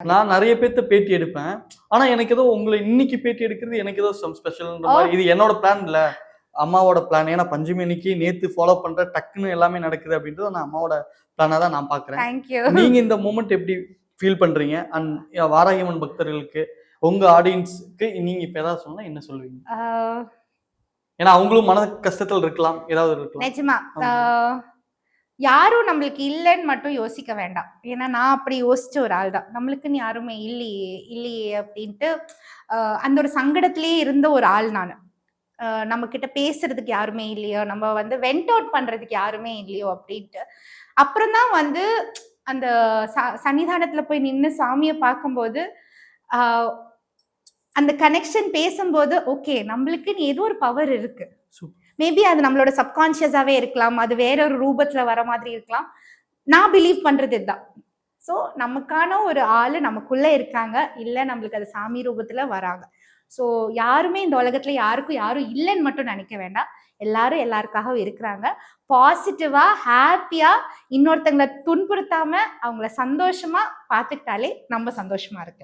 நான் நிறைய பேர்த்த பேட்டி எடுப்பேன். ஆனா எனக்கு ஏதோ உங்கள இன்னைக்கு பேட்டி எடுக்கிறது எனக்கு ஏதோ ஸ்பெஷல்ன்ற மாரி. இது என்னோட பிளான் இல்ல. அம்மாவோட பிளான். ஏன்னா பஞ்சமி அன்னைக்கு நேத்து ஃபாலோ பண்ற டக்குன்னு எல்லாமே நடக்குது அப்படின்றது நான் அம்மாவோட பிளானா தான் நான் பார்க்குறேன். நீங்க இந்த மொமெண்ட் எப்படி ஃபீல் பண்றீங்க? அண்ட் வாராகியம்மன் பக்தர்களுக்கு, உங்க ஆடியன்ஸ்க்கு நீங்க இப்ப ஏதாவது சொன்னா என்ன சொல்லுவீங்க? ஏன்னா அவங்களும் மன கஷ்டத்துல இருக்கலாம். ஏதாவது இருக்கலாம். நிஜமா. யாரும் நம்மளுக்கு இல்லைன்னு மட்டும் யோசிக்க வேண்டாம். ஏன்னா நான் அப்படி யோசிச்ச ஒரு ஆள் தான். நம்மளுக்குன்னு யாருமே இல்லையே இல்லையே அப்படின்ட்டு அந்த ஒரு சங்கடத்திலேயே இருந்த ஒரு ஆள் நானு. நம்ம கிட்ட பேசுறதுக்கு யாருமே இல்லையோ, நம்ம வந்து வென்ட் அவுட் பண்றதுக்கு யாருமே இல்லையோ அப்படின்ட்டு. அப்புறம் தான் வந்து அந்த சன்னிதானத்துல போய் நின்னு சாமியை பார்க்கும்போது அந்த கனெக்ஷன் பேசும்போது ஓகே நம்மளுக்குன்னு ஏதோ ஒரு பவர் இருக்கு. மேபி அது நம்மளோட சப்கான்சியஸாவே இருக்கலாம், அது வேற ஒரு ரூபத்துல வர மாதிரி இருக்கலாம். நான் பிலீவ் பண்றது இதுதான். ஸோ நமக்கான ஒரு ஆளு நமக்குள்ள இருக்காங்க, இல்ல நம்மளுக்கு அது சாமி ரூபத்துல வராங்க. ஸோ யாருமே இந்த உலகத்துல யாருக்கும் யாரும் இல்லைன்னு மட்டும் நினைக்க வேண்டாம். எல்லாரும் எல்லாருக்காகவும் இருக்கிறாங்க. பாசிட்டிவா ஹாப்பியா இன்னொருத்தங்களை துன்புறுத்தாம அவங்கள சந்தோஷமா பார்த்துக்கிட்டாலே நம்ம சந்தோஷமா இருக்கலாம்.